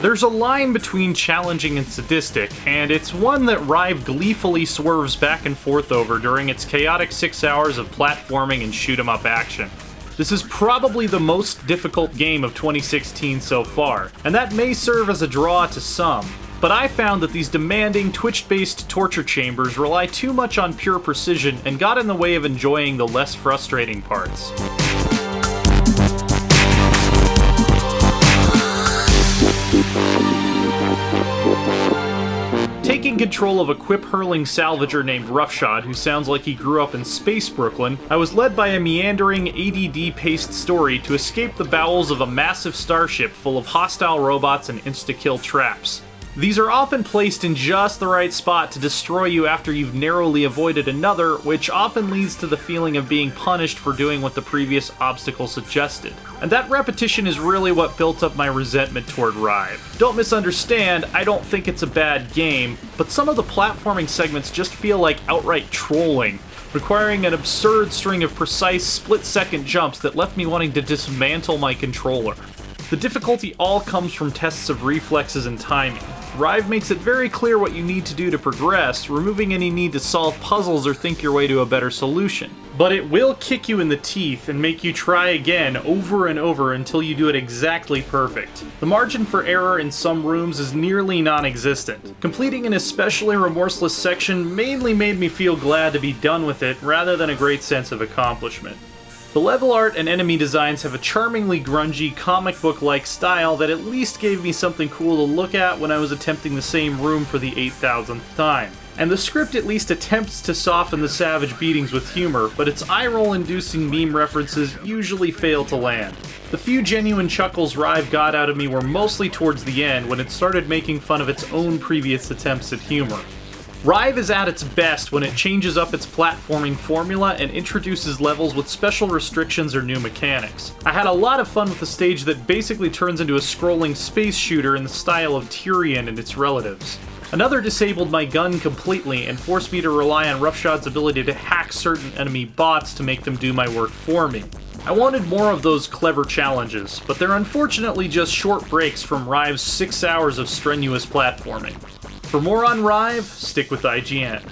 There's a line between challenging and sadistic, and it's one that Rive gleefully swerves back and forth over during its chaotic 6 hours of platforming and shoot-'em-up action. This is probably the most difficult game of 2016 so far, and that may serve as a draw to some, but I found that these demanding, twitch-based torture chambers rely too much on pure precision and got in the way of enjoying the less frustrating parts. Taking control of a quip-hurling salvager named Roughshod, who sounds like he grew up in Space Brooklyn, I was led by a meandering, ADD-paced story to escape the bowels of a massive starship full of hostile robots and insta-kill traps. These are often placed in just the right spot to destroy you after you've narrowly avoided another, which often leads to the feeling of being punished for doing what the previous obstacle suggested. And that repetition is really what built up my resentment toward Rive. Don't misunderstand, I don't think it's a bad game, but some of the platforming segments just feel like outright trolling, requiring an absurd string of precise split-second jumps that left me wanting to dismantle my controller. The difficulty all comes from tests of reflexes and timing. Rive makes it very clear what you need to do to progress, removing any need to solve puzzles or think your way to a better solution. But it will kick you in the teeth and make you try again over and over until you do it exactly perfect. The margin for error in some rooms is nearly non-existent. Completing an especially remorseless section mainly made me feel glad to be done with it rather than a great sense of accomplishment. The level art and enemy designs have a charmingly grungy, comic book-like style that at least gave me something cool to look at when I was attempting the same room for the 8,000th time. And the script at least attempts to soften the savage beatings with humor, but its eye-roll-inducing meme references usually fail to land. The few genuine chuckles Rive got out of me were mostly towards the end when it started making fun of its own previous attempts at humor. Rive is at its best when it changes up its platforming formula and introduces levels with special restrictions or new mechanics. I had a lot of fun with a stage that basically turns into a scrolling space shooter in the style of Tyrion and its relatives. Another disabled my gun completely and forced me to rely on Roughshod's ability to hack certain enemy bots to make them do my work for me. I wanted more of those clever challenges, but they're unfortunately just short breaks from Rive's 6 hours of strenuous platforming. For more on Rive, stick with IGN.